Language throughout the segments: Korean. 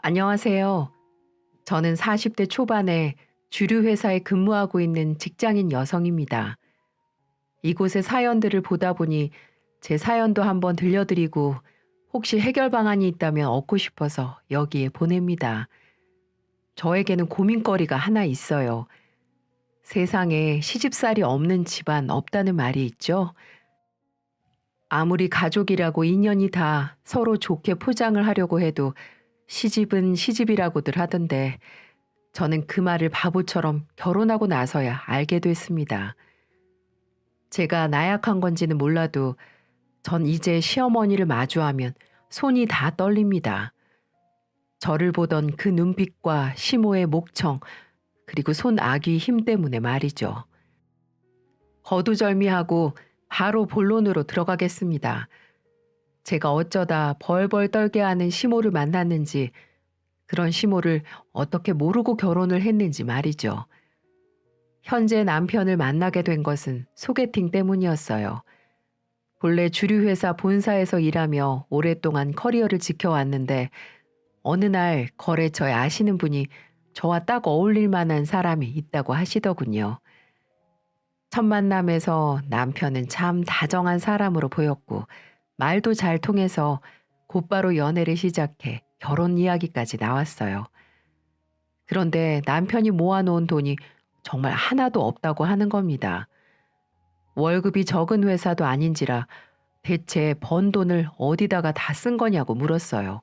안녕하세요. 저는 40대 초반에 주류 회사에 근무하고 있는 직장인 여성입니다. 이곳의 사연들을 보다 보니 제 사연도 한번 들려드리고 혹시 해결 방안이 있다면 얻고 싶어서 여기에 보냅니다. 저에게는 고민거리가 하나 있어요. 세상에 시집살이 없는 집안 없다는 말이 있죠. 아무리 가족이라고 인연이 다 서로 좋게 포장을 하려고 해도 시집은 시집이라고들 하던데 저는 그 말을 바보처럼 결혼하고 나서야 알게 됐습니다. 제가 나약한 건지는 몰라도 전 이제 시어머니를 마주하면 손이 다 떨립니다. 저를 보던 그 눈빛과 시모의 목청, 그리고 손아귀 힘 때문에 말이죠. 거두절미하고 바로 본론으로 들어가겠습니다. 제가 어쩌다 벌벌 떨게 하는 시모를 만났는지, 그런 시모를 어떻게 모르고 결혼을 했는지 말이죠. 현재 남편을 만나게 된 것은 소개팅 때문이었어요. 본래 주류회사 본사에서 일하며 오랫동안 커리어를 지켜왔는데 어느 날 거래처에 아시는 분이 저와 딱 어울릴 만한 사람이 있다고 하시더군요. 첫 만남에서 남편은 참 다정한 사람으로 보였고 말도 잘 통해서 곧바로 연애를 시작해 결혼 이야기까지 나왔어요. 그런데 남편이 모아놓은 돈이 정말 하나도 없다고 하는 겁니다. 월급이 적은 회사도 아닌지라 대체 번 돈을 어디다가 다 쓴 거냐고 물었어요.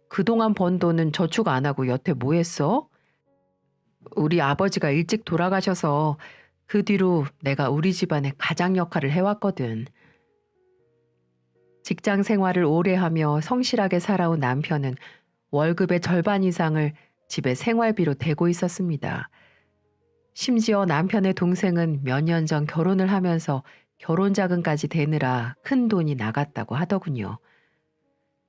그동안 번 돈은 저축 안 하고 여태 뭐 했어? 우리 아버지가 일찍 돌아가셔서 그 뒤로 내가 우리 집안의 가장 역할을 해왔거든. 직장 생활을 오래 하며 성실하게 살아온 남편은 월급의 절반 이상을 집에 생활비로 대고 있었습니다. 심지어 남편의 동생은 몇 년 전 결혼을 하면서 결혼 자금까지 대느라 큰 돈이 나갔다고 하더군요.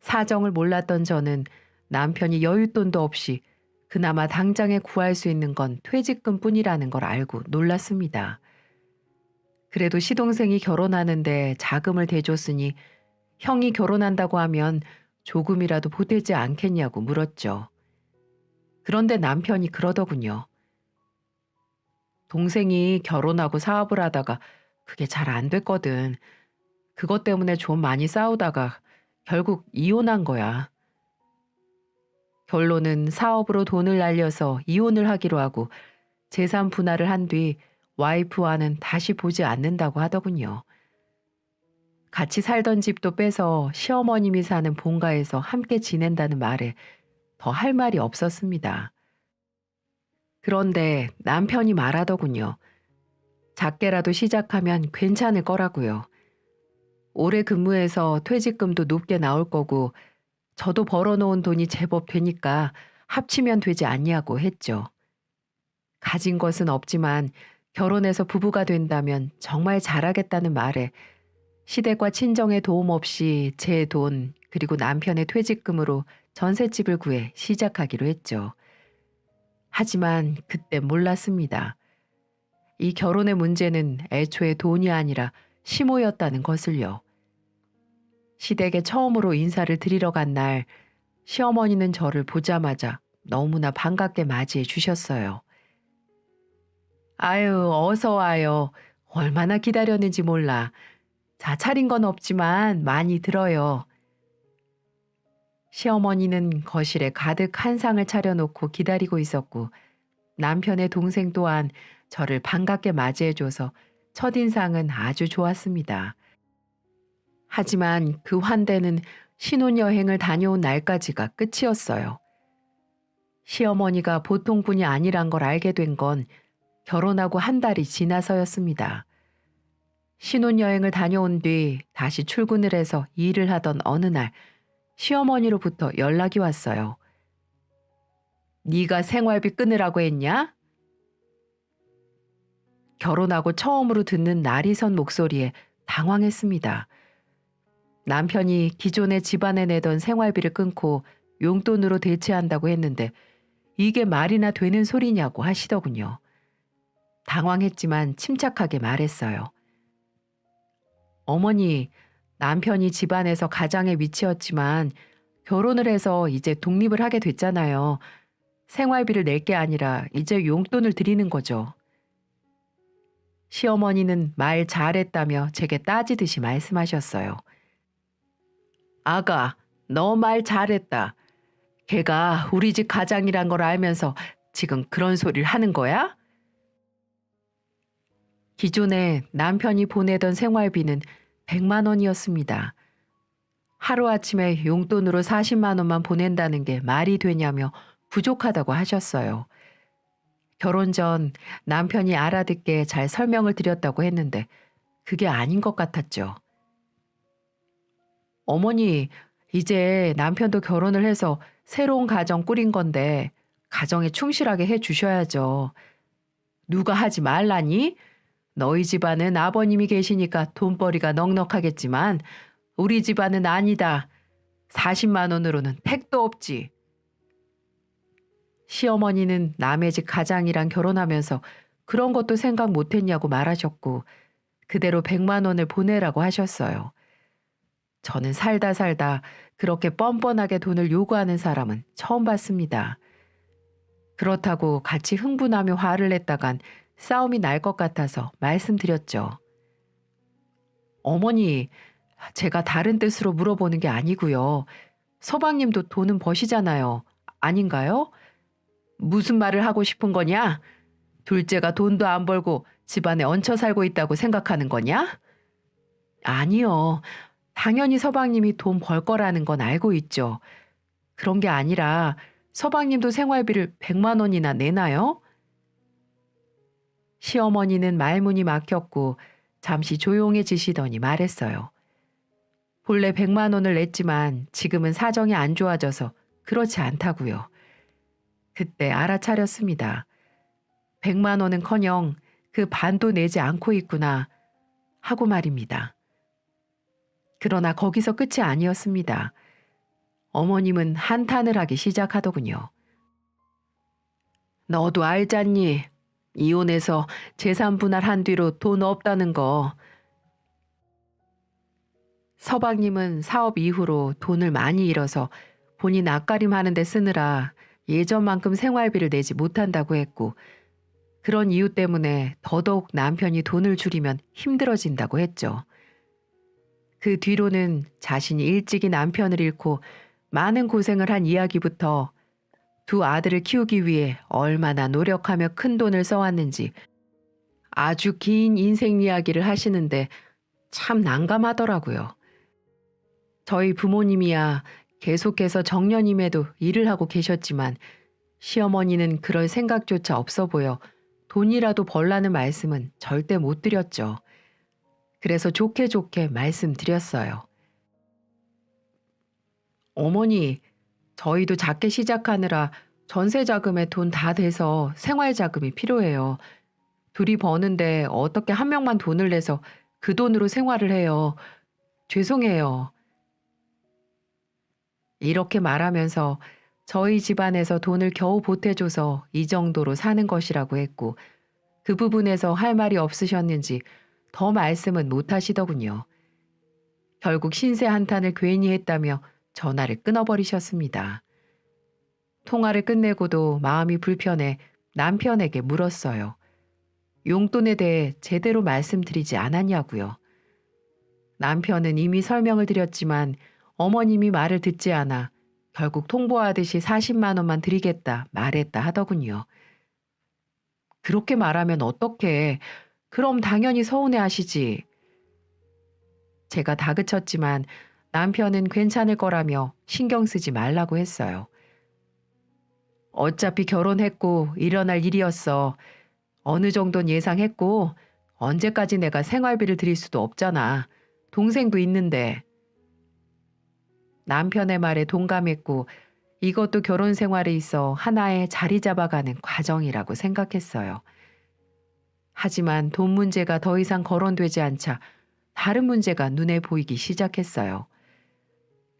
사정을 몰랐던 저는 남편이 여윳돈도 없이 그나마 당장에 구할 수 있는 건 퇴직금 뿐이라는 걸 알고 놀랐습니다. 그래도 시동생이 결혼하는데 자금을 대줬으니 형이 결혼한다고 하면 조금이라도 보태지 않겠냐고 물었죠. 그런데 남편이 그러더군요. 동생이 결혼하고 사업을 하다가 그게 잘 안 됐거든. 그것 때문에 좀 많이 싸우다가 결국 이혼한 거야. 결론은 사업으로 돈을 날려서 이혼을 하기로 하고 재산 분할을 한 뒤 와이프와는 다시 보지 않는다고 하더군요. 같이 살던 집도 빼서 시어머님이 사는 본가에서 함께 지낸다는 말에 더 할 말이 없었습니다. 그런데 남편이 말하더군요. 작게라도 시작하면 괜찮을 거라고요. 오래 근무해서 퇴직금도 높게 나올 거고 저도 벌어놓은 돈이 제법 되니까 합치면 되지 않냐고 했죠. 가진 것은 없지만 결혼해서 부부가 된다면 정말 잘하겠다는 말에 시댁과 친정의 도움 없이 제 돈 그리고 남편의 퇴직금으로 전셋집을 구해 시작하기로 했죠. 하지만 그때 몰랐습니다. 이 결혼의 문제는 애초에 돈이 아니라 시모였다는 것을요. 시댁에 처음으로 인사를 드리러 간 날 시어머니는 저를 보자마자 너무나 반갑게 맞이해 주셨어요. 아유, 어서 와요. 얼마나 기다렸는지 몰라. 자, 차린 건 없지만 많이 들어요. 시어머니는 거실에 가득 한 상을 차려놓고 기다리고 있었고 남편의 동생 또한 저를 반갑게 맞이해줘서 첫인상은 아주 좋았습니다. 하지만 그 환대는 신혼여행을 다녀온 날까지가 끝이었어요. 시어머니가 보통 분이 아니란 걸 알게 된 건 결혼하고 한 달이 지나서였습니다. 신혼여행을 다녀온 뒤 다시 출근을 해서 일을 하던 어느 날 시어머니로부터 연락이 왔어요. 네가 생활비 끊으라고 했냐? 결혼하고 처음으로 듣는 날이 선 목소리에 당황했습니다. 남편이 기존에 집안에 내던 생활비를 끊고 용돈으로 대체한다고 했는데 이게 말이나 되는 소리냐고 하시더군요. 당황했지만 침착하게 말했어요. 어머니, 남편이 집안에서 가장의 위치였지만 결혼을 해서 이제 독립을 하게 됐잖아요. 생활비를 낼 게 아니라 이제 용돈을 드리는 거죠. 시어머니는 말 잘했다며 제게 따지듯이 말씀하셨어요. 아가, 너 말 잘했다. 걔가 우리 집 가장이란 걸 알면서 지금 그런 소리를 하는 거야? 기존에 남편이 보내던 생활비는 100만 원이었습니다. 하루아침에 용돈으로 40만 원만 보낸다는 게 말이 되냐며 부족하다고 하셨어요. 결혼 전 남편이 알아듣게 잘 설명을 드렸다고 했는데 그게 아닌 것 같았죠. 어머니, 이제 남편도 결혼을 해서 새로운 가정 꾸린 건데 가정에 충실하게 해 주셔야죠. 누가 하지 말라니? 너희 집안은 아버님이 계시니까 돈벌이가 넉넉하겠지만 우리 집안은 아니다. 40만 원으로는 택도 없지. 시어머니는 남의 집 가장이랑 결혼하면서 그런 것도 생각 못했냐고 말하셨고 그대로 100만 원을 보내라고 하셨어요. 저는 살다 살다 그렇게 뻔뻔하게 돈을 요구하는 사람은 처음 봤습니다. 그렇다고 같이 흥분하며 화를 냈다간 싸움이 날 것 같아서 말씀드렸죠. 어머니, 제가 다른 뜻으로 물어보는 게 아니고요. 서방님도 돈은 버시잖아요. 아닌가요? 무슨 말을 하고 싶은 거냐? 둘째가 돈도 안 벌고 집안에 얹혀 살고 있다고 생각하는 거냐? 아니요. 당연히 서방님이 돈 벌 거라는 건 알고 있죠. 그런 게 아니라 서방님도 생활비를 100만 원이나 내나요? 시어머니는 말문이 막혔고 잠시 조용해지시더니 말했어요. 본래 100만 원을 냈지만 지금은 사정이 안 좋아져서 그렇지 않다고요. 그때 알아차렸습니다. 100만 원은커녕 그 반도 내지 않고 있구나 하고 말입니다. 그러나 거기서 끝이 아니었습니다. 어머님은 한탄을 하기 시작하더군요. 너도 알잖니? 이혼해서 재산 분할한 뒤로 돈 없다는 거. 서방님은 사업 이후로 돈을 많이 잃어서 본인 앞가림 하는 데 쓰느라 예전만큼 생활비를 내지 못한다고 했고 그런 이유 때문에 더더욱 남편이 돈을 줄이면 힘들어진다고 했죠. 그 뒤로는 자신이 일찍이 남편을 잃고 많은 고생을 한 이야기부터 두 아들을 키우기 위해 얼마나 노력하며 큰 돈을 써왔는지 아주 긴 인생 이야기를 하시는데 참 난감하더라고요. 저희 부모님이야 계속해서 정년임에도 일을 하고 계셨지만 시어머니는 그럴 생각조차 없어 보여 돈이라도 벌라는 말씀은 절대 못 드렸죠. 그래서 좋게 좋게 말씀드렸어요. 어머니, 저희도 작게 시작하느라 전세 자금에 돈 다 돼서 생활 자금이 필요해요. 둘이 버는데 어떻게 한 명만 돈을 내서 그 돈으로 생활을 해요. 죄송해요. 이렇게 말하면서 저희 집안에서 돈을 겨우 보태줘서 이 정도로 사는 것이라고 했고 그 부분에서 할 말이 없으셨는지 더 말씀은 못 하시더군요. 결국 신세 한탄을 괜히 했다며 전화를 끊어버리셨습니다. 통화를 끝내고도 마음이 불편해 남편에게 물었어요. 용돈에 대해 제대로 말씀드리지 않았냐고요. 남편은 이미 설명을 드렸지만 어머님이 말을 듣지 않아 결국 통보하듯이 40만 원만 드리겠다 말했다 하더군요. 그렇게 말하면 어떡해. 그럼 당연히 서운해하시지. 제가 다그쳤지만 남편은 괜찮을 거라며 신경 쓰지 말라고 했어요. 어차피 결혼했고 일어날 일이었어. 어느 정도는 예상했고 언제까지 내가 생활비를 드릴 수도 없잖아. 동생도 있는데. 남편의 말에 동감했고 이것도 결혼 생활에 있어 하나의 자리 잡아가는 과정이라고 생각했어요. 하지만 돈 문제가 더 이상 거론되지 않자 다른 문제가 눈에 보이기 시작했어요.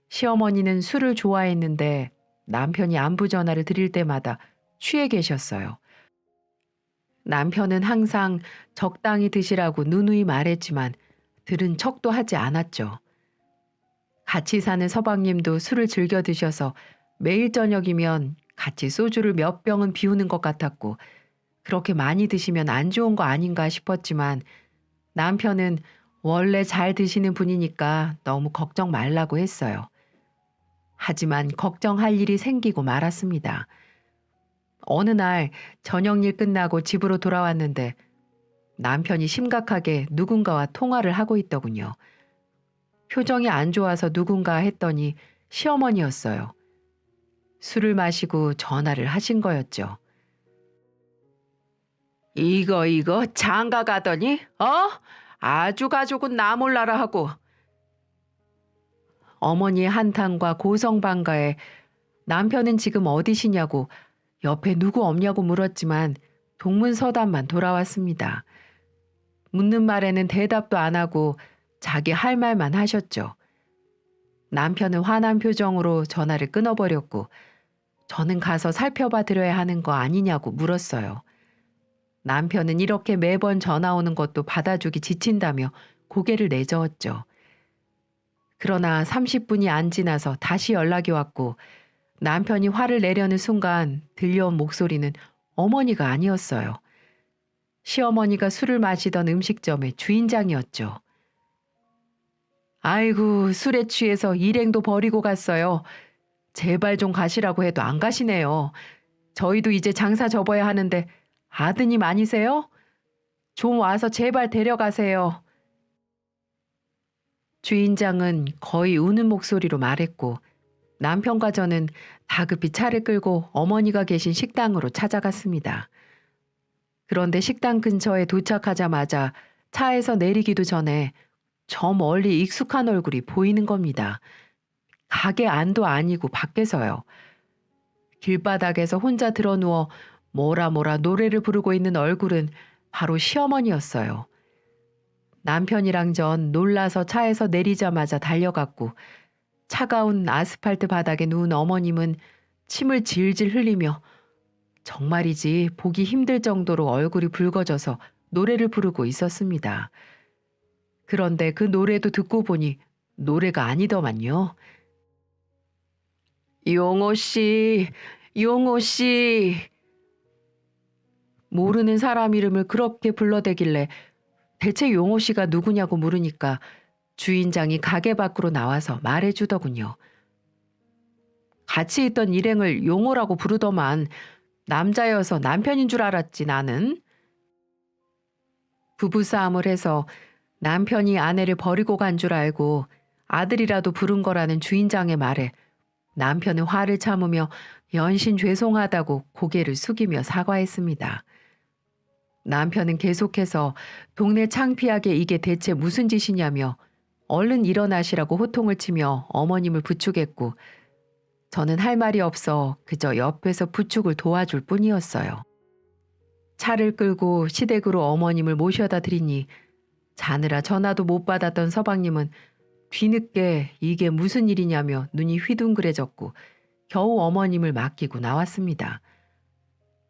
시어머니는 술을 좋아했는데 남편이 안부 전화를 드릴 때마다 취해 계셨어요. 남편은 항상 적당히 드시라고 누누이 말했지만 들은 척도 하지 않았죠. 같이 사는 서방님도 술을 즐겨 드셔서 매일 저녁이면 같이 소주를 몇 병은 비우는 것 같았고 그렇게 많이 드시면 안 좋은 거 아닌가 싶었지만 남편은 원래 잘 드시는 분이니까 너무 걱정 말라고 했어요. 하지만 걱정할 일이 생기고 말았습니다. 어느 날 저녁 일 끝나고 집으로 돌아왔는데 남편이 심각하게 누군가와 통화를 하고 있더군요. 표정이 안 좋아서 누군가 했더니 시어머니였어요. 술을 마시고 전화를 하신 거였죠. 이거 장가 가더니 아주 가족은 나 몰라라 하고 어머니의 한탄과 고성방가에 남편은 지금 어디시냐고 옆에 누구 없냐고 물었지만 동문서답만 돌아왔습니다. 묻는 말에는 대답도 안 하고 자기 할 말만 하셨죠. 남편은 화난 표정으로 전화를 끊어버렸고 저는 가서 살펴봐 드려야 하는 거 아니냐고 물었어요. 남편은 이렇게 매번 전화 오는 것도 받아주기 지친다며 고개를 내저었죠. 그러나 30분이 안 지나서 다시 연락이 왔고 남편이 화를 내려는 순간 들려온 목소리는 어머니가 아니었어요. 시어머니가 술을 마시던 음식점의 주인장이었죠. 아이고, 술에 취해서 일행도 버리고 갔어요. 제발 좀 가시라고 해도 안 가시네요. 저희도 이제 장사 접어야 하는데 아드님 아니세요? 좀 와서 제발 데려가세요. 주인장은 거의 우는 목소리로 말했고 남편과 저는 다급히 차를 끌고 어머니가 계신 식당으로 찾아갔습니다. 그런데 식당 근처에 도착하자마자 차에서 내리기도 전에 저 멀리 익숙한 얼굴이 보이는 겁니다. 가게 안도 아니고 밖에서요. 길바닥에서 혼자 드러누워 뭐라 노래를 부르고 있는 얼굴은 바로 시어머니였어요. 남편이랑 전 놀라서 차에서 내리자마자 달려갔고 차가운 아스팔트 바닥에 누운 어머님은 침을 질질 흘리며 정말이지 보기 힘들 정도로 얼굴이 붉어져서 노래를 부르고 있었습니다. 그런데 그 노래도 듣고 보니 노래가 아니더만요. 용호 씨, 용호 씨. 모르는 사람 이름을 그렇게 불러대길래 대체 용호 씨가 누구냐고 물으니까 주인장이 가게 밖으로 나와서 말해주더군요. 같이 있던 일행을 용호라고 부르더만 남자여서 남편인 줄 알았지 나는. 부부싸움을 해서 남편이 아내를 버리고 간 줄 알고 아들이라도 부른 거라는 주인장의 말에 남편은 화를 참으며 연신 죄송하다고 고개를 숙이며 사과했습니다. 남편은 계속해서 동네 창피하게 이게 대체 무슨 짓이냐며 얼른 일어나시라고 호통을 치며 어머님을 부축했고 저는 할 말이 없어 그저 옆에서 부축을 도와줄 뿐이었어요. 차를 끌고 시댁으로 어머님을 모셔다 드리니 자느라 전화도 못 받았던 서방님은 뒤늦게 이게 무슨 일이냐며 눈이 휘둥그레졌고 겨우 어머님을 맡기고 나왔습니다.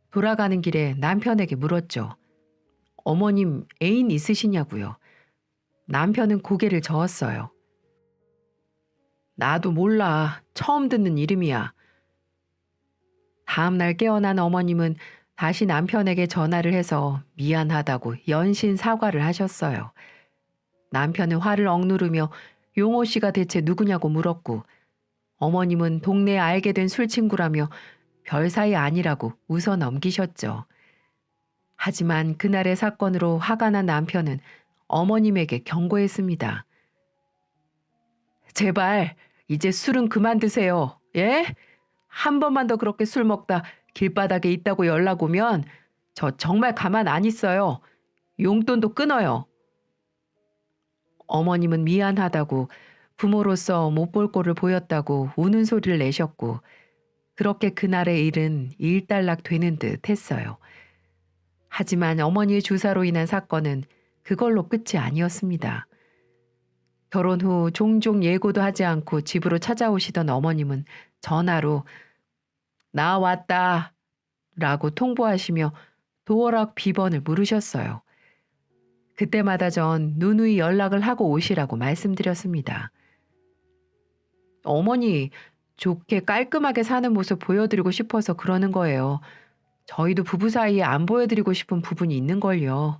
돌아가는 길에 남편에게 물었죠. 어머님 애인 있으시냐고요. 남편은 고개를 저었어요. 나도 몰라. 처음 듣는 이름이야. 다음 날 깨어난 어머님은 다시 남편에게 전화를 해서 미안하다고 연신 사과를 하셨어요. 남편은 화를 억누르며 용호 씨가 대체 누구냐고 물었고 어머님은 동네에 알게 된 술친구라며 별사이 아니라고 웃어 넘기셨죠. 하지만 그날의 사건으로 화가 난 남편은 어머님에게 경고했습니다. 제발 이제 술은 그만 드세요. 예? 한 번만 더 그렇게 술 먹다 길바닥에 있다고 연락 오면 저 정말 가만 안 있어요. 용돈도 끊어요. 어머님은 미안하다고 부모로서 못 볼 꼴을 보였다고 우는 소리를 내셨고 그렇게 그날의 일은 일단락 되는 듯 했어요. 하지만 어머니의 주사로 인한 사건은 그걸로 끝이 아니었습니다. 결혼 후 종종 예고도 하지 않고 집으로 찾아오시던 어머님은 전화로 나 왔다 라고 통보하시며 도어락 비번을 물으셨어요. 그때마다 전 누누이 연락을 하고 오시라고 말씀드렸습니다. 어머니, 좋게 깔끔하게 사는 모습 보여드리고 싶어서 그러는 거예요. 저희도 부부 사이에 안 보여드리고 싶은 부분이 있는걸요.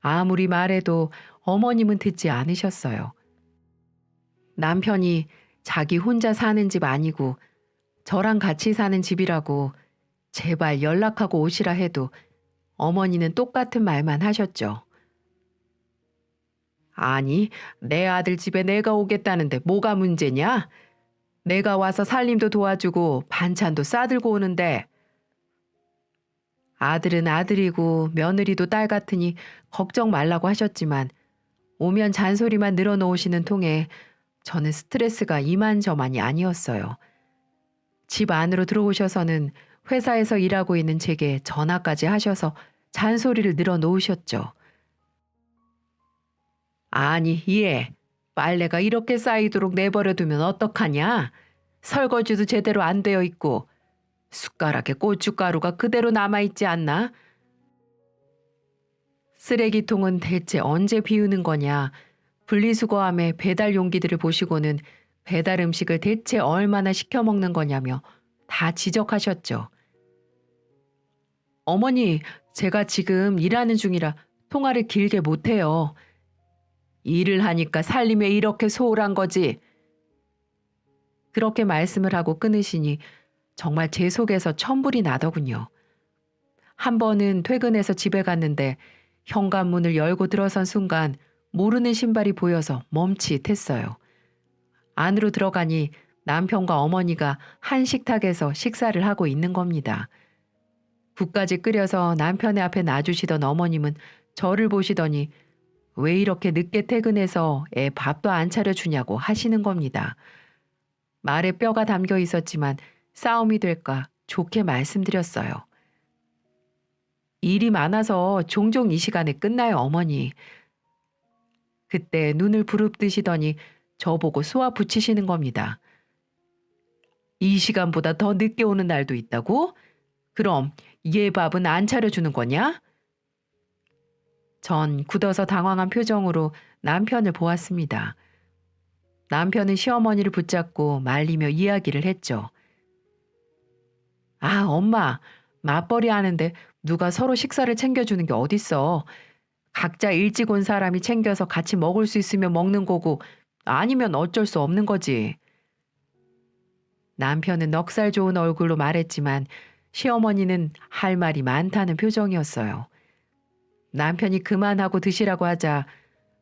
아무리 말해도 어머님은 듣지 않으셨어요. 남편이 자기 혼자 사는 집 아니고 저랑 같이 사는 집이라고 제발 연락하고 오시라 해도 어머니는 똑같은 말만 하셨죠. 아니, 내 아들 집에 내가 오겠다는데 뭐가 문제냐? 내가 와서 살림도 도와주고 반찬도 싸들고 오는데. 아들은 아들이고 며느리도 딸 같으니 걱정 말라고 하셨지만 오면 잔소리만 늘어놓으시는 통에 저는 스트레스가 이만저만이 아니었어요. 집 안으로 들어오셔서는 회사에서 일하고 있는 제게 전화까지 하셔서 잔소리를 늘어놓으셨죠. 아니, 얘, 빨래가 이렇게 쌓이도록 내버려두면 어떡하냐? 설거지도 제대로 안 되어 있고 숟가락에 고춧가루가 그대로 남아있지 않나? 쓰레기통은 대체 언제 비우는 거냐? 분리수거함에 배달 용기들을 보시고는 배달 음식을 대체 얼마나 시켜 먹는 거냐며 다 지적하셨죠. 어머니, 제가 지금 일하는 중이라 통화를 길게 못해요. 일을 하니까 살림에 이렇게 소홀한 거지. 그렇게 말씀을 하고 끊으시니 정말 제 속에서 천불이 나더군요. 한 번은 퇴근해서 집에 갔는데 현관문을 열고 들어선 순간 모르는 신발이 보여서 멈칫했어요. 안으로 들어가니 남편과 어머니가 한 식탁에서 식사를 하고 있는 겁니다. 국까지 끓여서 남편의 앞에 놔주시던 어머님은 저를 보시더니 왜 이렇게 늦게 퇴근해서 애 밥도 안 차려주냐고 하시는 겁니다. 말에 뼈가 담겨 있었지만 싸움이 될까 좋게 말씀드렸어요. 일이 많아서 종종 이 시간에 끝나요, 어머니. 그때 눈을 부릅뜨시더니 저보고 쏘아 붙이시는 겁니다. 이 시간보다 더 늦게 오는 날도 있다고? 그럼 얘 밥은 안 차려주는 거냐? 전 굳어서 당황한 표정으로 남편을 보았습니다. 남편은 시어머니를 붙잡고 말리며 이야기를 했죠. 아, 엄마, 맞벌이 하는데 누가 서로 식사를 챙겨주는 게 어딨어. 각자 일찍 온 사람이 챙겨서 같이 먹을 수 있으면 먹는 거고 아니면 어쩔 수 없는 거지. 남편은 넉살 좋은 얼굴로 말했지만 시어머니는 할 말이 많다는 표정이었어요. 남편이 그만하고 드시라고 하자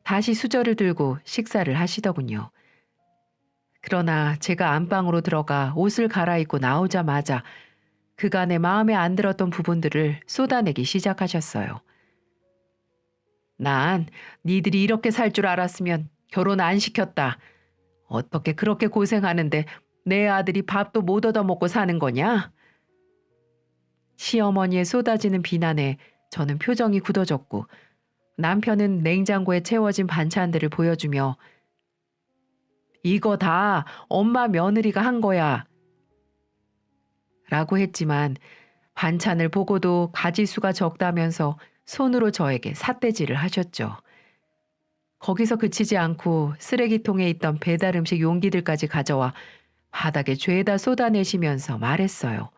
다시 수저를 들고 식사를 하시더군요. 그러나 제가 안방으로 들어가 옷을 갈아입고 나오자마자 그간의 마음에 안 들었던 부분들을 쏟아내기 시작하셨어요. 난 니들이 이렇게 살 줄 알았으면 결혼 안 시켰다. 어떻게 그렇게 고생하는데 내 아들이 밥도 못 얻어먹고 사는 거냐? 시어머니의 쏟아지는 비난에 저는 표정이 굳어졌고 남편은 냉장고에 채워진 반찬들을 보여주며 이거 다 엄마 며느리가 한 거야. 라고 했지만 반찬을 보고도 가지수가 적다면서 손으로 저에게 삿대질을 하셨죠. 거기서 그치지 않고 쓰레기통에 있던 배달 음식 용기들까지 가져와 바닥에 죄다 쏟아내시면서 말했어요.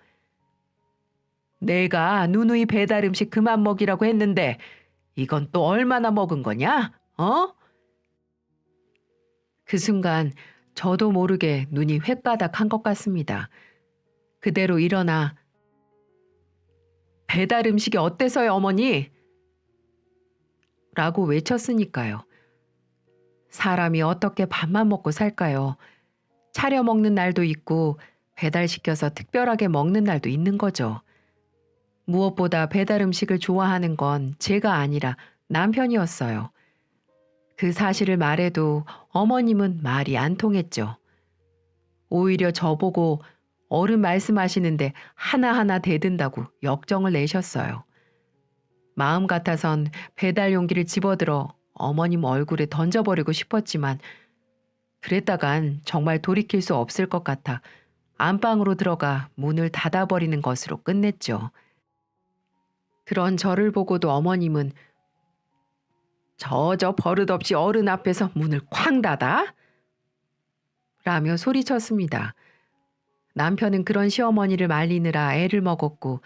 내가 누누이 배달 음식 그만 먹이라고 했는데 이건 또 얼마나 먹은 거냐? 어? 그 순간 저도 모르게 눈이 횟바닥한 것 같습니다. 그대로 일어나 배달 음식이 어때서요, 어머니? 라고 외쳤으니까요. 사람이 어떻게 밥만 먹고 살까요? 차려 먹는 날도 있고 배달시켜서 특별하게 먹는 날도 있는 거죠. 무엇보다 배달 음식을 좋아하는 건 제가 아니라 남편이었어요. 그 사실을 말해도 어머님은 말이 안 통했죠. 오히려 저보고 어른 말씀하시는데 하나하나 대든다고 역정을 내셨어요. 마음 같아선 배달 용기를 집어들어 어머님 얼굴에 던져버리고 싶었지만 그랬다간 정말 돌이킬 수 없을 것 같아 안방으로 들어가 문을 닫아버리는 것으로 끝냈죠. 그런 저를 보고도 어머님은 저 버릇없이 어른 앞에서 문을 쾅 닫아? 라며 소리쳤습니다. 남편은 그런 시어머니를 말리느라 애를 먹었고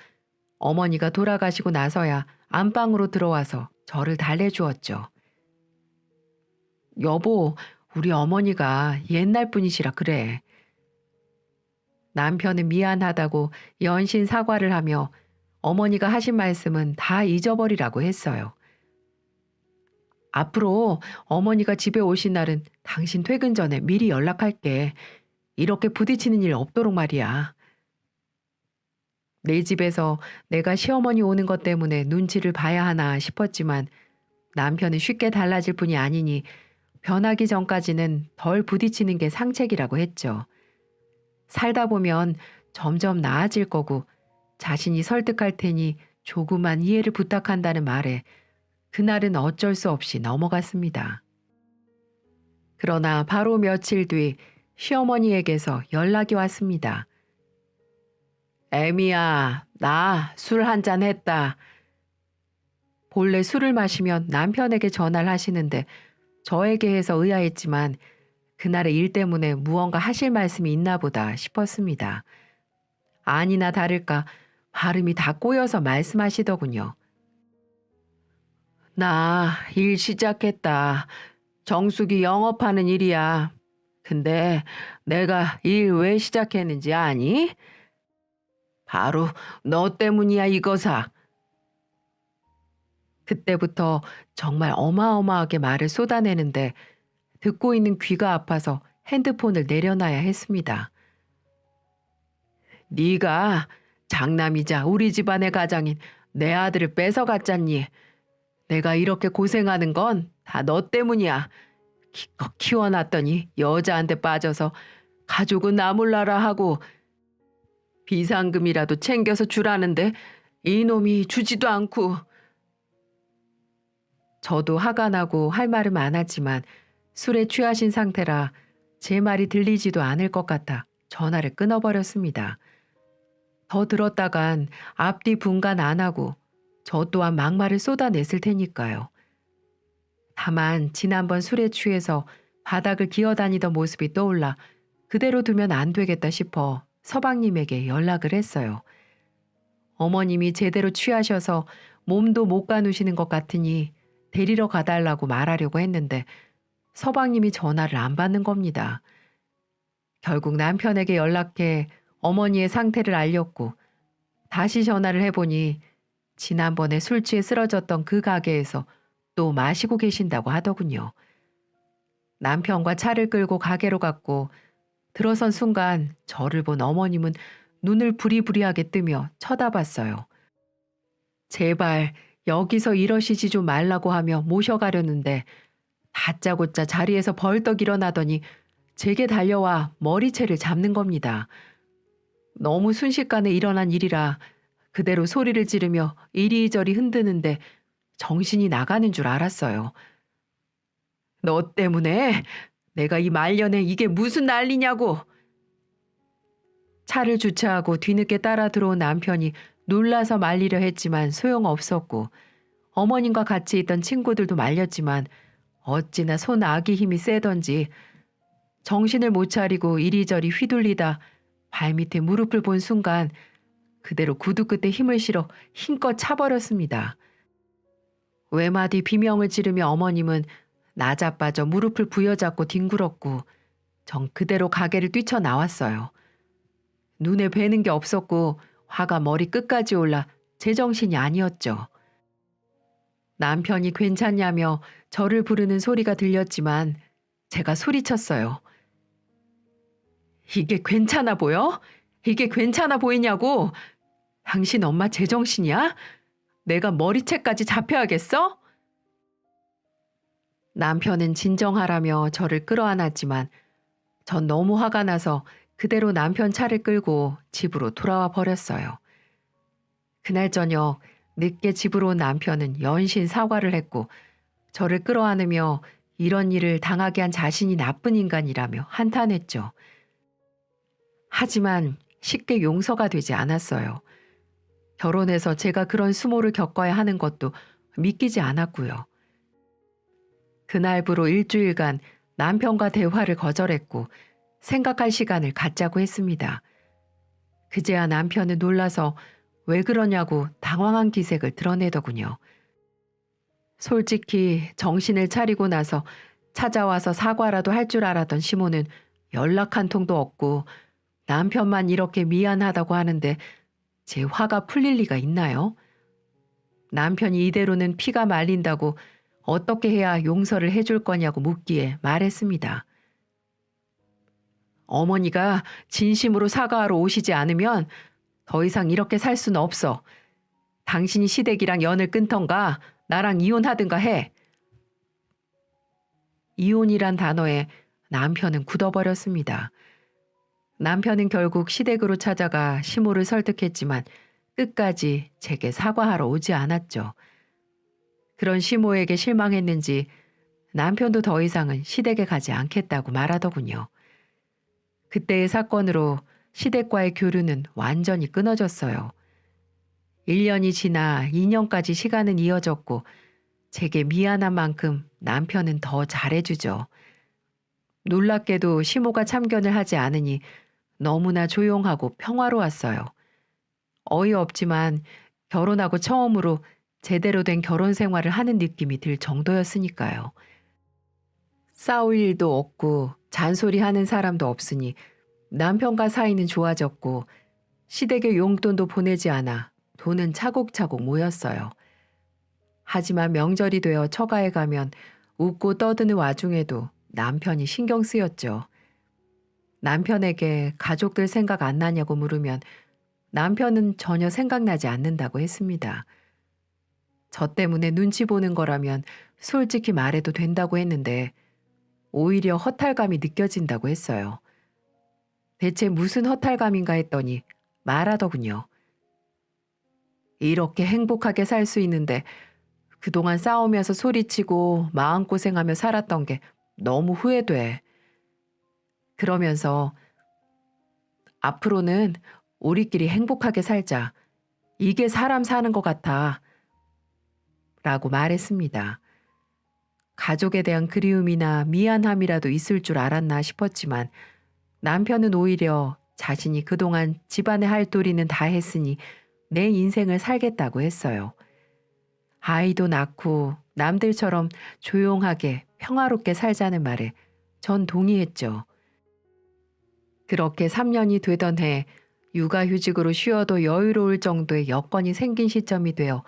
어머니가 돌아가시고 나서야 안방으로 들어와서 저를 달래주었죠. 여보, 우리 어머니가 옛날 분이시라 그래. 남편은 미안하다고 연신 사과를 하며 어머니가 하신 말씀은 다 잊어버리라고 했어요. 앞으로 어머니가 집에 오신 날은 당신 퇴근 전에 미리 연락할게. 이렇게 부딪히는 일 없도록 말이야. 내 집에서 내가 시어머니 오는 것 때문에 눈치를 봐야 하나 싶었지만 남편은 쉽게 달라질 뿐이 아니니 변하기 전까지는 덜 부딪히는 게 상책이라고 했죠. 살다 보면 점점 나아질 거고 자신이 설득할 테니 조그만 이해를 부탁한다는 말에 그날은 어쩔 수 없이 넘어갔습니다. 그러나 바로 며칠 뒤 시어머니에게서 연락이 왔습니다. 애미야, 나 술 한잔 했다. 본래 술을 마시면 남편에게 전화를 하시는데 저에게 해서 의아했지만 그날의 일 때문에 무언가 하실 말씀이 있나 보다 싶었습니다. 아니나 다를까 발음이 다 꼬여서 말씀하시더군요. 나 일 시작했다. 정숙이 영업하는 일이야. 근데 내가 일 왜 시작했는지 아니? 바로 너 때문이야 이거사. 그때부터 정말 어마어마하게 말을 쏟아내는데 듣고 있는 귀가 아파서 핸드폰을 내려놔야 했습니다. 네가 장남이자 우리 집안의 가장인 내 아들을 뺏어갔잖니. 내가 이렇게 고생하는 건 다 너 때문이야. 기껏 키워놨더니 여자한테 빠져서 가족은 나 몰라라 하고 비상금이라도 챙겨서 주라는데 이놈이 주지도 않고. 저도 화가 나고 할 말은 많았지만 술에 취하신 상태라 제 말이 들리지도 않을 것 같아 전화를 끊어버렸습니다. 더 들었다간 앞뒤 분간 안 하고 저 또한 막말을 쏟아냈을 테니까요. 다만 지난번 술에 취해서 바닥을 기어다니던 모습이 떠올라 그대로 두면 안 되겠다 싶어 서방님에게 연락을 했어요. 어머님이 제대로 취하셔서 몸도 못 가누시는 것 같으니 데리러 가달라고 말하려고 했는데 서방님이 전화를 안 받는 겁니다. 결국 남편에게 연락해 어머니의 상태를 알렸고 다시 전화를 해보니 지난번에 술 취해 쓰러졌던 그 가게에서 또 마시고 계신다고 하더군요. 남편과 차를 끌고 가게로 갔고 들어선 순간 저를 본 어머님은 눈을 부리부리하게 뜨며 쳐다봤어요. 제발 여기서 이러시지 좀 말라고 하며 모셔가려는데 다짜고짜 자리에서 벌떡 일어나더니 제게 달려와 머리채를 잡는 겁니다. 너무 순식간에 일어난 일이라 그대로 소리를 지르며 이리저리 흔드는데 정신이 나가는 줄 알았어요. 너 때문에 내가 이 말년에 이게 무슨 난리냐고. 차를 주차하고 뒤늦게 따라 들어온 남편이 놀라서 말리려 했지만 소용없었고 어머님과 같이 있던 친구들도 말렸지만 어찌나 손 아기 힘이 세던지 정신을 못 차리고 이리저리 휘둘리다 발밑에 무릎을 본 순간 그대로 구두 끝에 힘을 실어 힘껏 차버렸습니다. 외마디 비명을 지르며 어머님은 나자빠져 무릎을 부여잡고 뒹굴었고 전 그대로 가게를 뛰쳐나왔어요. 눈에 뵈는 게 없었고 화가 머리 끝까지 올라 제정신이 아니었죠. 남편이 괜찮냐며 저를 부르는 소리가 들렸지만 제가 소리쳤어요. 이게 괜찮아 보여? 이게 괜찮아 보이냐고? 당신 엄마 제정신이야? 내가 머리채까지 잡혀야겠어? 남편은 진정하라며 저를 끌어안았지만 전 너무 화가 나서 그대로 남편 차를 끌고 집으로 돌아와 버렸어요. 그날 저녁 늦게 집으로 온 남편은 연신 사과를 했고 저를 끌어안으며 이런 일을 당하게 한 자신이 나쁜 인간이라며 한탄했죠. 하지만 쉽게 용서가 되지 않았어요. 결혼해서 제가 그런 수모를 겪어야 하는 것도 믿기지 않았고요. 그날부로 일주일간 남편과 대화를 거절했고 생각할 시간을 갖자고 했습니다. 그제야 남편은 놀라서 왜 그러냐고 당황한 기색을 드러내더군요. 솔직히 정신을 차리고 나서 찾아와서 사과라도 할 줄 알았던 시모는 연락 한 통도 없고 남편만 이렇게 미안하다고 하는데 제 화가 풀릴 리가 있나요? 남편이 이대로는 피가 말린다고 어떻게 해야 용서를 해줄 거냐고 묻기에 말했습니다. 어머니가 진심으로 사과하러 오시지 않으면 더 이상 이렇게 살 수는 없어. 당신이 시댁이랑 연을 끊던가 나랑 이혼하든가 해. 이혼이란 단어에 남편은 굳어버렸습니다. 남편은 결국 시댁으로 찾아가 시모를 설득했지만 끝까지 제게 사과하러 오지 않았죠. 그런 시모에게 실망했는지 남편도 더 이상은 시댁에 가지 않겠다고 말하더군요. 그때의 사건으로 시댁과의 교류는 완전히 끊어졌어요. 1년이 지나 2년까지 시간은 이어졌고 제게 미안한 만큼 남편은 더 잘해주죠. 놀랍게도 시모가 참견을 하지 않으니 너무나 조용하고 평화로웠어요. 어이없지만 결혼하고 처음으로 제대로 된 결혼 생활을 하는 느낌이 들 정도였으니까요. 싸울 일도 없고 잔소리하는 사람도 없으니 남편과 사이는 좋아졌고 시댁에 용돈도 보내지 않아 돈은 차곡차곡 모였어요. 하지만 명절이 되어 처가에 가면 웃고 떠드는 와중에도 남편이 신경 쓰였죠. 남편에게 가족들 생각 안 나냐고 물으면 남편은 전혀 생각나지 않는다고 했습니다. 저 때문에 눈치 보는 거라면 솔직히 말해도 된다고 했는데 오히려 허탈감이 느껴진다고 했어요. 대체 무슨 허탈감인가 했더니 말하더군요. 이렇게 행복하게 살 수 있는데 그동안 싸우면서 소리치고 마음고생하며 살았던 게 너무 후회돼. 그러면서 앞으로는 우리끼리 행복하게 살자. 이게 사람 사는 것 같아. 라고 말했습니다. 가족에 대한 그리움이나 미안함이라도 있을 줄 알았나 싶었지만 남편은 오히려 자신이 그동안 집안의 할도리는 다 했으니 내 인생을 살겠다고 했어요. 아이도 낳고 남들처럼 조용하게 평화롭게 살자는 말에 전 동의했죠. 그렇게 3년이 되던 해 육아휴직으로 쉬어도 여유로울 정도의 여건이 생긴 시점이 되어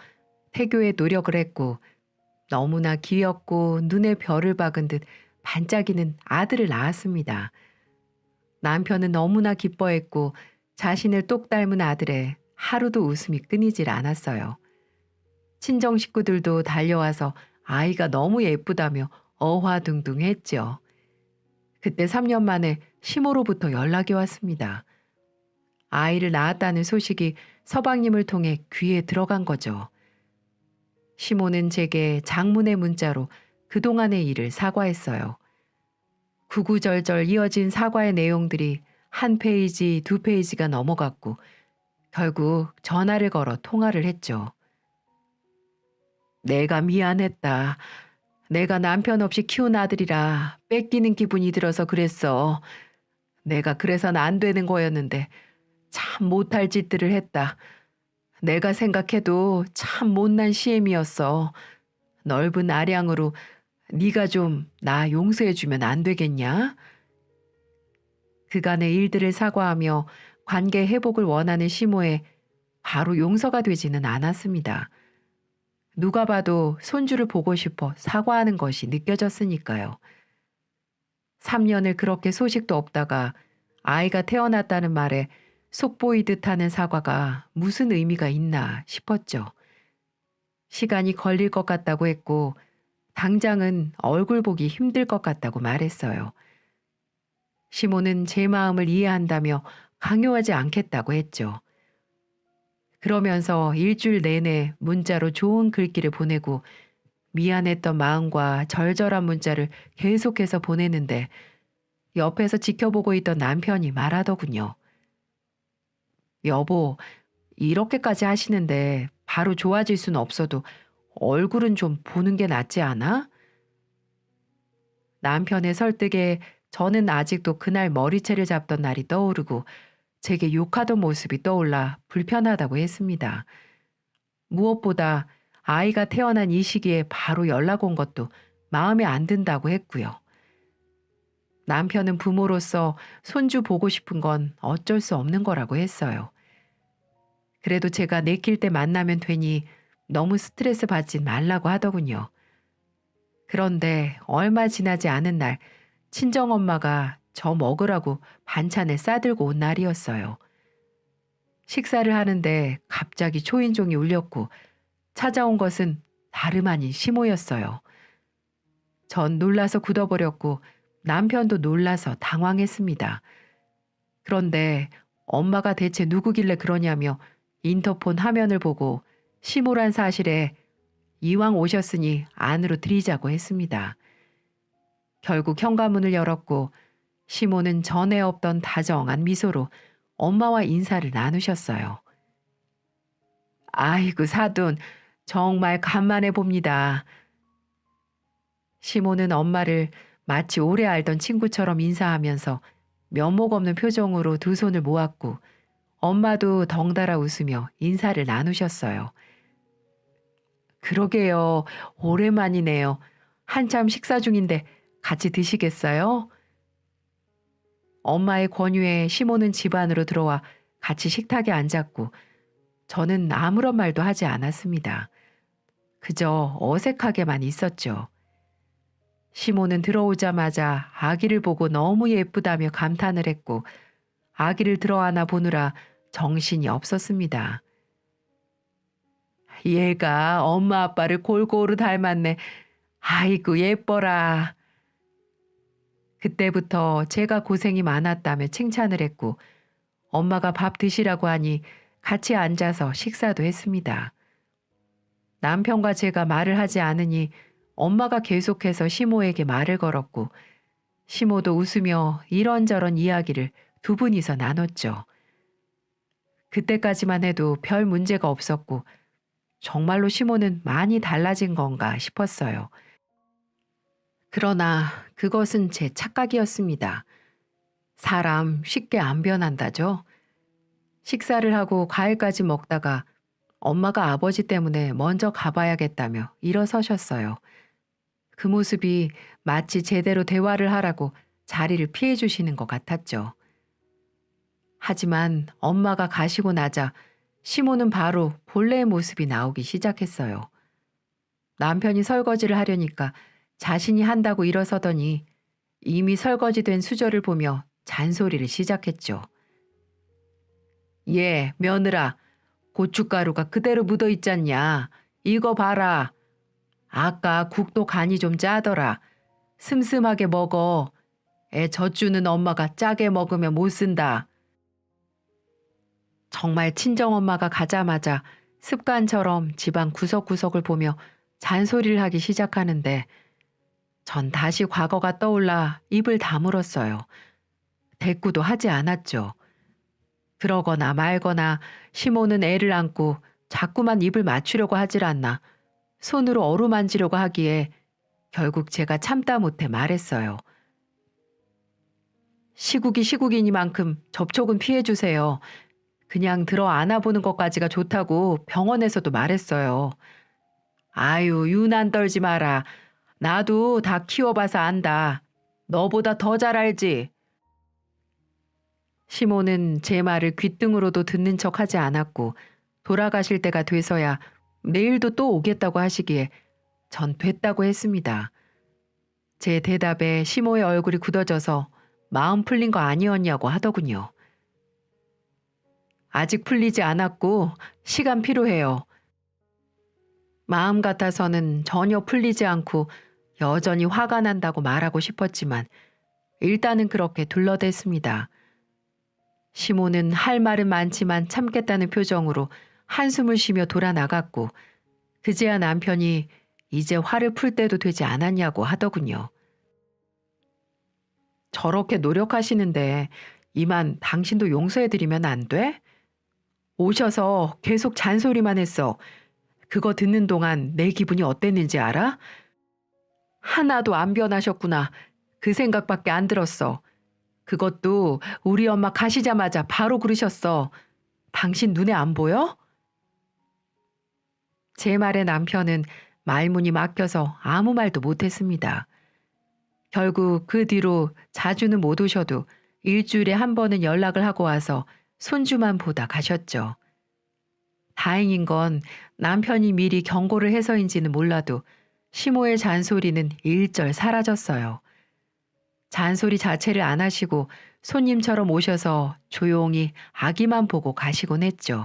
태교에 노력을 했고 너무나 귀엽고 눈에 별을 박은 듯 반짝이는 아들을 낳았습니다. 남편은 너무나 기뻐했고 자신을 똑 닮은 아들에 하루도 웃음이 끊이질 않았어요. 친정 식구들도 달려와서 아이가 너무 예쁘다며 어화둥둥했죠. 그때 3년 만에 시모로부터 연락이 왔습니다. 아이를 낳았다는 소식이 서방님을 통해 귀에 들어간 거죠. 시모는 제게 장문의 문자로 그동안의 일을 사과했어요. 구구절절 이어진 사과의 내용들이 한 페이지, 두 페이지가 넘어갔고 결국 전화를 걸어 통화를 했죠. 내가 미안했다. 내가 남편 없이 키운 아들이라 뺏기는 기분이 들어서 그랬어. 내가 그래서는 안 되는 거였는데 참 못할 짓들을 했다. 내가 생각해도 참 못난 시엠이었어. 넓은 아량으로 네가 좀 나 용서해주면 안 되겠냐? 그간의 일들을 사과하며 관계 회복을 원하는 시모에 바로 용서가 되지는 않았습니다. 누가 봐도 손주를 보고 싶어 사과하는 것이 느껴졌으니까요. 3년을 그렇게 소식도 없다가 아이가 태어났다는 말에 속보이듯 하는 사과가 무슨 의미가 있나 싶었죠. 시간이 걸릴 것 같다고 했고 당장은 얼굴 보기 힘들 것 같다고 말했어요. 시모는 제 마음을 이해한다며 강요하지 않겠다고 했죠. 그러면서 일주일 내내 문자로 좋은 글귀를 보내고 미안했던 마음과 절절한 문자를 계속해서 보내는데 옆에서 지켜보고 있던 남편이 말하더군요. 여보, 이렇게까지 하시는데 바로 좋아질 수는 없어도 얼굴은 좀 보는 게 낫지 않아? 남편의 설득에 저는 아직도 그날 머리채를 잡던 날이 떠오르고 제게 욕하던 모습이 떠올라 불편하다고 했습니다. 무엇보다 아이가 태어난 이 시기에 바로 연락 온 것도 마음에 안 든다고 했고요. 남편은 부모로서 손주 보고 싶은 건 어쩔 수 없는 거라고 했어요. 그래도 제가 내킬 때 만나면 되니 너무 스트레스 받진 말라고 하더군요. 그런데 얼마 지나지 않은 날 친정엄마가 저 먹으라고 반찬을 싸들고 온 날이었어요. 식사를 하는데 갑자기 초인종이 울렸고 찾아온 것은 다름 아닌 시모였어요. 전 놀라서 굳어버렸고 남편도 놀라서 당황했습니다. 그런데 엄마가 대체 누구길래 그러냐며 인터폰 화면을 보고 시모란 사실에 이왕 오셨으니 안으로 들이자고 했습니다. 결국 현관문을 열었고 시모는 전에 없던 다정한 미소로 엄마와 인사를 나누셨어요. 아이고 사돈, 정말 간만에 봅니다. 시모는 엄마를 마치 오래 알던 친구처럼 인사하면서 면목 없는 표정으로 두 손을 모았고 엄마도 덩달아 웃으며 인사를 나누셨어요. 그러게요. 오랜만이네요. 한참 식사 중인데 같이 드시겠어요? 엄마의 권유에 시모는 집 안으로 들어와 같이 식탁에 앉았고 저는 아무런 말도 하지 않았습니다. 그저 어색하게만 있었죠. 시모는 들어오자마자 아기를 보고 너무 예쁘다며 감탄을 했고 아기를 들어안아 보느라 정신이 없었습니다. 얘가 엄마 아빠를 골고루 닮았네. 아이고 예뻐라. 그때부터 제가 고생이 많았다며 칭찬을 했고 엄마가 밥 드시라고 하니 같이 앉아서 식사도 했습니다. 남편과 제가 말을 하지 않으니 엄마가 계속해서 시모에게 말을 걸었고 시모도 웃으며 이런저런 이야기를 두 분이서 나눴죠. 그때까지만 해도 별 문제가 없었고 정말로 시모는 많이 달라진 건가 싶었어요. 그러나 그것은 제 착각이었습니다. 사람 쉽게 안 변한다죠. 식사를 하고 과일까지 먹다가 엄마가 아버지 때문에 먼저 가봐야겠다며 일어서셨어요. 그 모습이 마치 제대로 대화를 하라고 자리를 피해 주시는 것 같았죠. 하지만 엄마가 가시고 나자 시모는 바로 본래의 모습이 나오기 시작했어요. 남편이 설거지를 하려니까 자신이 한다고 일어서더니 이미 설거지된 수저를 보며 잔소리를 시작했죠. 예, 며느라, 고춧가루가 그대로 묻어 있잖냐. 이거 봐라. 아까 국도 간이 좀 짜더라. 슴슴하게 먹어. 애 젖주는 엄마가 짜게 먹으면 못 쓴다. 정말 친정엄마가 가자마자 습관처럼 집안 구석구석을 보며 잔소리를 하기 시작하는데 전 다시 과거가 떠올라 입을 다물었어요. 대꾸도 하지 않았죠. 그러거나 말거나 시모는 애를 안고 자꾸만 입을 맞추려고 하질 않나 손으로 어루만지려고 하기에 결국 제가 참다 못해 말했어요. 시국이 시국이니만큼 접촉은 피해주세요. 그냥 들어 안아보는 것까지가 좋다고 병원에서도 말했어요. 아유, 유난 떨지 마라. 나도 다 키워봐서 안다. 너보다 더 잘 알지. 시모는 제 말을 귓등으로도 듣는 척 하지 않았고 돌아가실 때가 돼서야 내일도 또 오겠다고 하시기에 전 됐다고 했습니다. 제 대답에 시모의 얼굴이 굳어져서 마음 풀린 거 아니었냐고 하더군요. 아직 풀리지 않았고 시간 필요해요. 마음 같아서는 전혀 풀리지 않고 여전히 화가 난다고 말하고 싶었지만 일단은 그렇게 둘러댔습니다. 시모는 할 말은 많지만 참겠다는 표정으로 한숨을 쉬며 돌아 나갔고 그제야 남편이 이제 화를 풀 때도 되지 않았냐고 하더군요. 저렇게 노력하시는데 이만 당신도 용서해드리면 안 돼? 오셔서 계속 잔소리만 했어. 그거 듣는 동안 내 기분이 어땠는지 알아? 하나도 안 변하셨구나. 그 생각밖에 안 들었어. 그것도 우리 엄마 가시자마자 바로 그러셨어. 당신 눈에 안 보여? 제 말에 남편은 말문이 막혀서 아무 말도 못했습니다. 결국 그 뒤로 자주는 못 오셔도 일주일에 한 번은 연락을 하고 와서 손주만 보다 가셨죠. 다행인 건 남편이 미리 경고를 해서인지는 몰라도 시모의 잔소리는 일절 사라졌어요. 잔소리 자체를 안 하시고 손님처럼 오셔서 조용히 아기만 보고 가시곤 했죠.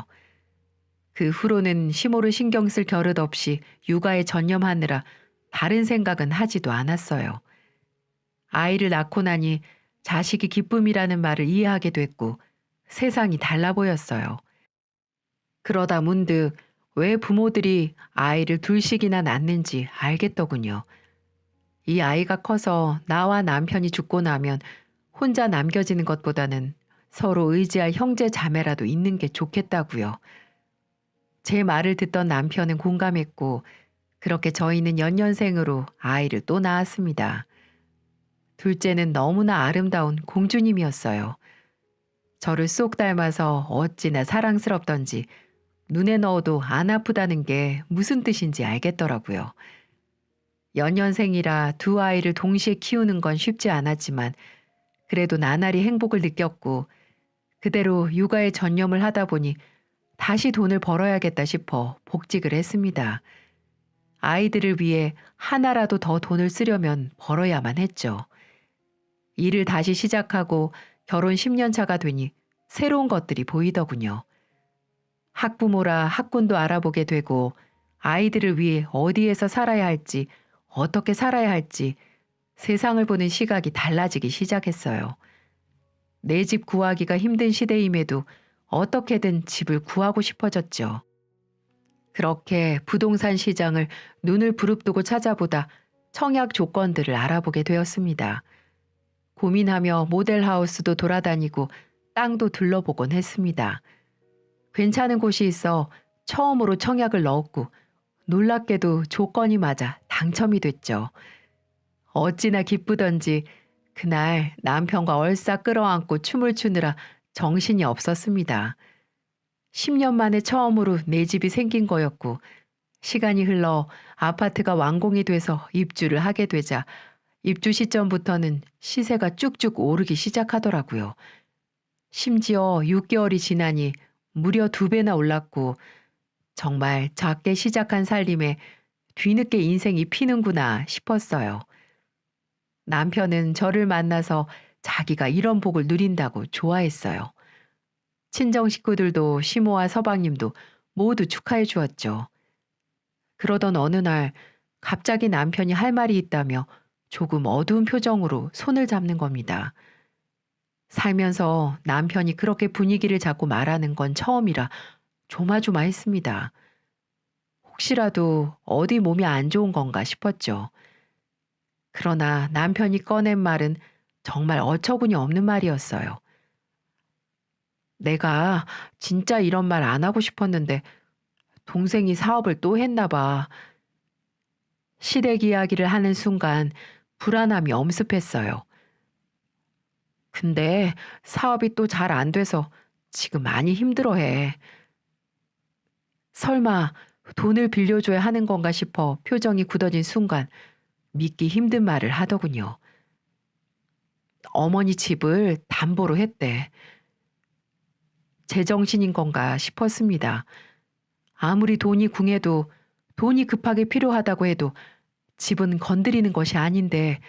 그 후로는 시모를 신경 쓸 겨릇 없이 육아에 전념하느라 다른 생각은 하지도 않았어요. 아이를 낳고 나니 자식이 기쁨이라는 말을 이해하게 됐고 세상이 달라 보였어요. 그러다 문득 왜 부모들이 아이를 둘씩이나 낳는지 알겠더군요. 이 아이가 커서 나와 남편이 죽고 나면 혼자 남겨지는 것보다는 서로 의지할 형제 자매라도 있는 게 좋겠다고요. 제 말을 듣던 남편은 공감했고 그렇게 저희는 연년생으로 아이를 또 낳았습니다. 둘째는 너무나 아름다운 공주님이었어요. 저를 쏙 닮아서 어찌나 사랑스럽던지 눈에 넣어도 안 아프다는 게 무슨 뜻인지 알겠더라고요. 연년생이라 두 아이를 동시에 키우는 건 쉽지 않았지만 그래도 나날이 행복을 느꼈고 그대로 육아에 전념을 하다 보니 다시 돈을 벌어야겠다 싶어 복직을 했습니다. 아이들을 위해 하나라도 더 돈을 쓰려면 벌어야만 했죠. 일을 다시 시작하고 결혼 10년 차가 되니 새로운 것들이 보이더군요. 학부모라 학군도 알아보게 되고 아이들을 위해 어디에서 살아야 할지 어떻게 살아야 할지 세상을 보는 시각이 달라지기 시작했어요. 내 집 구하기가 힘든 시대임에도 어떻게든 집을 구하고 싶어졌죠. 그렇게 부동산 시장을 눈을 부릅뜨고 찾아보다 청약 조건들을 알아보게 되었습니다. 고민하며 모델하우스도 돌아다니고 땅도 둘러보곤 했습니다. 괜찮은 곳이 있어 처음으로 청약을 넣었고 놀랍게도 조건이 맞아 당첨이 됐죠. 어찌나 기쁘던지 그날 남편과 얼싸 끌어안고 춤을 추느라 정신이 없었습니다. 10년 만에 처음으로 내 집이 생긴 거였고 시간이 흘러 아파트가 완공이 돼서 입주를 하게 되자 입주 시점부터는 시세가 쭉쭉 오르기 시작하더라고요. 심지어 6개월이 지나니 무려 2배나 올랐고 정말 작게 시작한 살림에 뒤늦게 인생이 피는구나 싶었어요. 남편은 저를 만나서 자기가 이런 복을 누린다고 좋아했어요. 친정 식구들도 시모와 서방님도 모두 축하해 주었죠. 그러던 어느 날 갑자기 남편이 할 말이 있다며 조금 어두운 표정으로 손을 잡는 겁니다. 살면서 남편이 그렇게 분위기를 잡고 말하는 건 처음이라 조마조마했습니다. 혹시라도 어디 몸이 안 좋은 건가 싶었죠. 그러나 남편이 꺼낸 말은 정말 어처구니 없는 말이었어요. 내가 진짜 이런 말 안 하고 싶었는데 동생이 사업을 또 했나 봐. 시댁 이야기를 하는 순간 불안함이 엄습했어요. 근데 사업이 또 잘 안 돼서 지금 많이 힘들어해. 설마 돈을 빌려줘야 하는 건가 싶어 표정이 굳어진 순간 믿기 힘든 말을 하더군요. 어머니 집을 담보로 했대. 제정신인 건가 싶었습니다. 아무리 돈이 궁해도 돈이 급하게 필요하다고 해도 집은 건드리는 것이 아닌데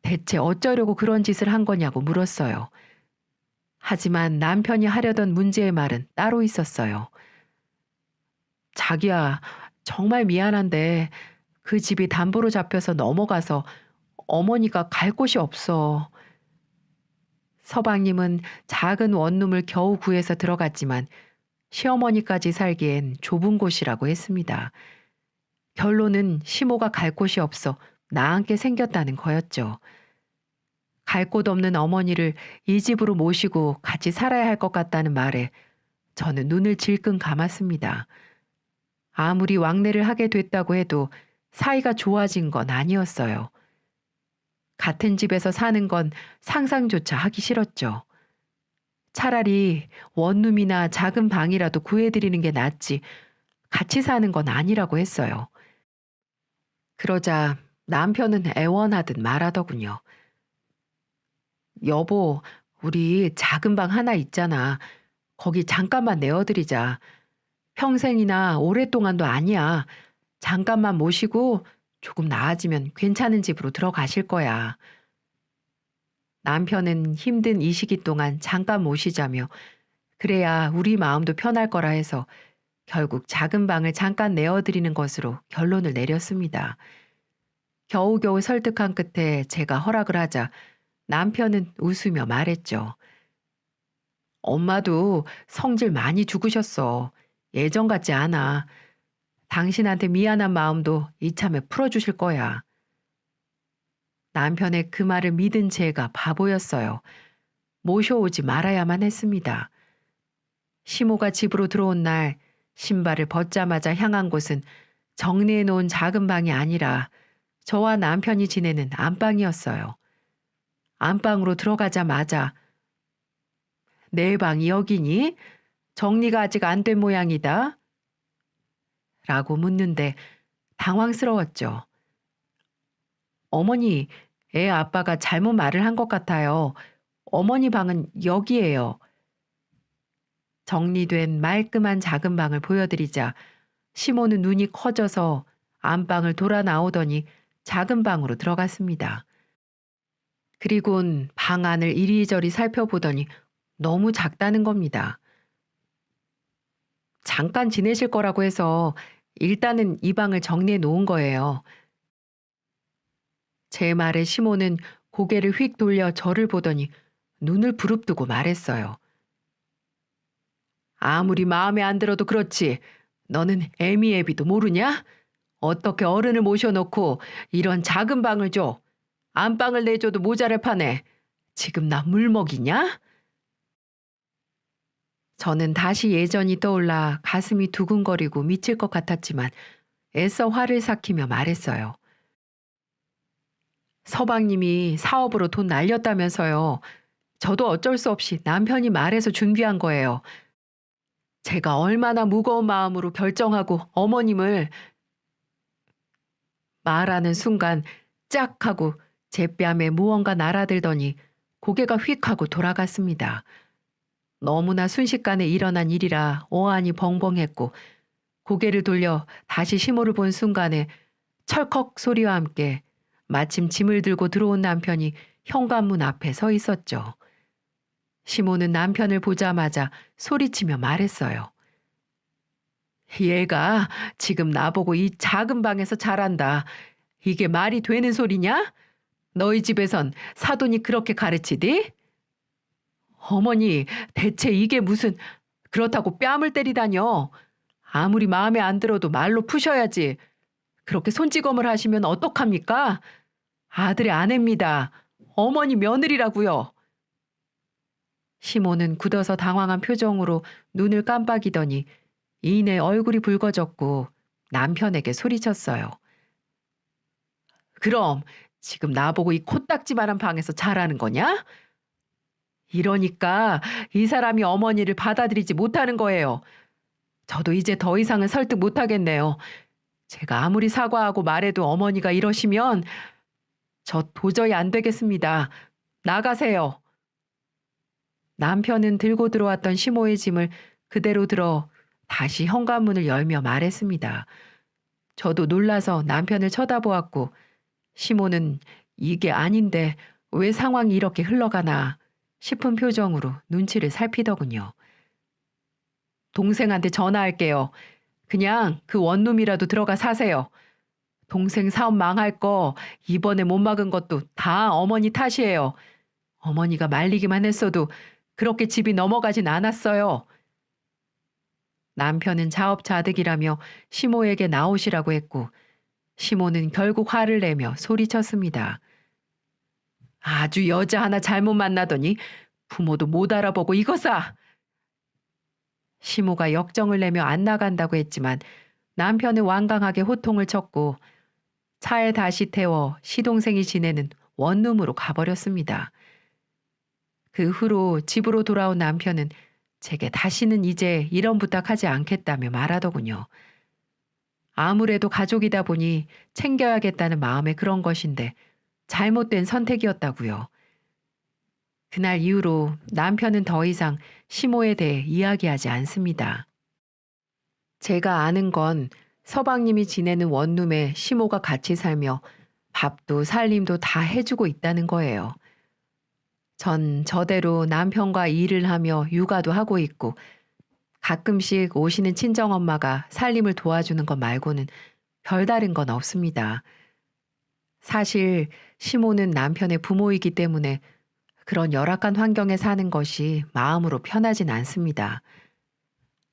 대체 어쩌려고 그런 짓을 한 거냐고 물었어요. 하지만 남편이 하려던 문제의 말은 따로 있었어요. 자기야, 정말 미안한데 그 집이 담보로 잡혀서 넘어가서 어머니가 갈 곳이 없어. 서방님은 작은 원룸을 겨우 구해서 들어갔지만 시어머니까지 살기엔 좁은 곳이라고 했습니다. 결론은 시모가 갈 곳이 없어 나앉게 생겼다는 거였죠. 갈 곳 없는 어머니를 이 집으로 모시고 같이 살아야 할 것 같다는 말에 저는 눈을 질끈 감았습니다. 아무리 왕래를 하게 됐다고 해도 사이가 좋아진 건 아니었어요. 같은 집에서 사는 건 상상조차 하기 싫었죠. 차라리 원룸이나 작은 방이라도 구해드리는 게 낫지 같이 사는 건 아니라고 했어요. 그러자 남편은 애원하듯 말하더군요. 여보, 우리 작은 방 하나 있잖아. 거기 잠깐만 내어드리자. 평생이나 오랫동안도 아니야. 잠깐만 모시고 조금 나아지면 괜찮은 집으로 들어가실 거야. 남편은 힘든 이 시기 동안 잠깐 모시자며 그래야 우리 마음도 편할 거라 해서 결국 작은 방을 잠깐 내어드리는 것으로 결론을 내렸습니다. 겨우겨우 설득한 끝에 제가 허락을 하자 남편은 웃으며 말했죠. 엄마도 성질 많이 죽으셨어. 예전 같지 않아. 당신한테 미안한 마음도 이참에 풀어주실 거야. 남편의 그 말을 믿은 제가 바보였어요. 모셔오지 말아야만 했습니다. 시모가 집으로 들어온 날 신발을 벗자마자 향한 곳은 정리해 놓은 작은 방이 아니라 저와 남편이 지내는 안방이었어요. 안방으로 들어가자마자 내 방이 여기니? 정리가 아직 안 된 모양이다. 라고 묻는데 당황스러웠죠. 어머니, 애 아빠가 잘못 말을 한 것 같아요. 어머니 방은 여기예요. 정리된 말끔한 작은 방을 보여드리자 시모는 눈이 커져서 안방을 돌아 나오더니 작은 방으로 들어갔습니다. 그리곤 방 안을 이리저리 살펴보더니 너무 작다는 겁니다. 잠깐 지내실 거라고 해서 일단은 이 방을 정리해 놓은 거예요. 제 말에 시모는 고개를 휙 돌려 저를 보더니 눈을 부릅뜨고 말했어요. 아무리 마음에 안 들어도 그렇지. 너는 애미애비도 모르냐? 어떻게 어른을 모셔놓고 이런 작은 방을 줘. 안방을 내줘도 모자랄 판에 지금 나 물 먹이냐? 저는 다시 예전이 떠올라 가슴이 두근거리고 미칠 것 같았지만 애써 화를 삭히며 말했어요. 서방님이 사업으로 돈 날렸다면서요. 저도 어쩔 수 없이 남편이 말해서 준비한 거예요. 제가 얼마나 무거운 마음으로 결정하고 어머님을 말하는 순간 짝 하고 제 뺨에 무언가 날아들더니 고개가 휙 하고 돌아갔습니다. 너무나 순식간에 일어난 일이라 어안이 벙벙했고 고개를 돌려 다시 시모를 본 순간에 철컥 소리와 함께 마침 짐을 들고 들어온 남편이 현관문 앞에 서 있었죠. 시모는 남편을 보자마자 소리치며 말했어요. 얘가 지금 나보고 이 작은 방에서 자란다. 이게 말이 되는 소리냐? 너희 집에선 사돈이 그렇게 가르치디? 어머니, 대체 이게 무슨 그렇다고 뺨을 때리다뇨. 아무리 마음에 안 들어도 말로 푸셔야지. 그렇게 손찌검을 하시면 어떡합니까? 아들의 아내입니다. 어머니 며느리라고요. 시모는 굳어서 당황한 표정으로 눈을 깜빡이더니 이내 얼굴이 붉어졌고 남편에게 소리쳤어요. 그럼 지금 나보고 이 코딱지만한 방에서 자라는 거냐? 이러니까 이 사람이 어머니를 받아들이지 못하는 거예요. 저도 이제 더 이상은 설득 못하겠네요. 제가 아무리 사과하고 말해도 어머니가 이러시면 저 도저히 안 되겠습니다. 나가세요. 남편은 들고 들어왔던 시모의 짐을 그대로 들어 다시 현관문을 열며 말했습니다. 저도 놀라서 남편을 쳐다보았고 시모는 이게 아닌데 왜 상황이 이렇게 흘러가나 싶은 표정으로 눈치를 살피더군요. 동생한테 전화할게요. 그냥 그 원룸이라도 들어가 사세요. 동생 사업 망할 거 이번에 못 막은 것도 다 어머니 탓이에요. 어머니가 말리기만 했어도 그렇게 집이 넘어가진 않았어요. 남편은 자업자득이라며 시모에게 나오시라고 했고 시모는 결국 화를 내며 소리쳤습니다. 아주 여자 하나 잘못 만나더니 부모도 못 알아보고 이거 사! 시모가 역정을 내며 안 나간다고 했지만 남편은 완강하게 호통을 쳤고 차에 다시 태워 시동생이 지내는 원룸으로 가버렸습니다. 그 후로 집으로 돌아온 남편은 제게 다시는 이제 이런 부탁하지 않겠다며 말하더군요. 아무래도 가족이다 보니 챙겨야겠다는 마음에 그런 것인데 잘못된 선택이었다고요. 그날 이후로 남편은 더 이상 시모에 대해 이야기하지 않습니다. 제가 아는 건 서방님이 지내는 원룸에 시모가 같이 살며 밥도 살림도 다 해주고 있다는 거예요. 전 저대로 남편과 일을 하며 육아도 하고 있고 가끔씩 오시는 친정엄마가 살림을 도와주는 것 말고는 별다른 건 없습니다. 사실 시모는 남편의 부모이기 때문에 그런 열악한 환경에 사는 것이 마음으로 편하진 않습니다.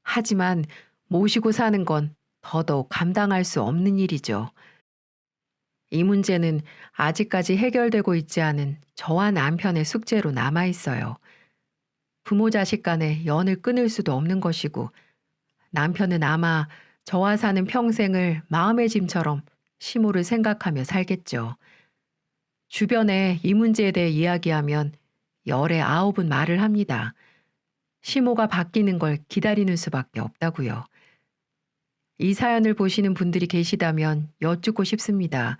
하지만 모시고 사는 건 더더욱 감당할 수 없는 일이죠. 이 문제는 아직까지 해결되고 있지 않은 저와 남편의 숙제로 남아 있어요. 부모 자식 간의 연을 끊을 수도 없는 것이고 남편은 아마 저와 사는 평생을 마음의 짐처럼 시모를 생각하며 살겠죠. 주변에 이 문제에 대해 이야기하면 열에 아홉은 말을 합니다. 시모가 바뀌는 걸 기다리는 수밖에 없다고요. 이 사연을 보시는 분들이 계시다면 여쭙고 싶습니다.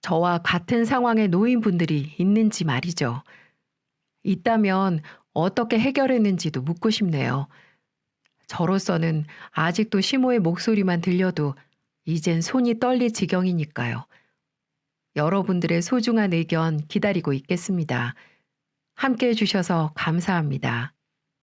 저와 같은 상황에 놓인 분들이 있는지 말이죠. 있다면 어떻게 해결했는지도 묻고 싶네요. 저로서는 아직도 시모의 목소리만 들려도 이젠 손이 떨릴 지경이니까요. 여러분들의 소중한 의견 기다리고 있겠습니다. 함께 해주셔서 감사합니다.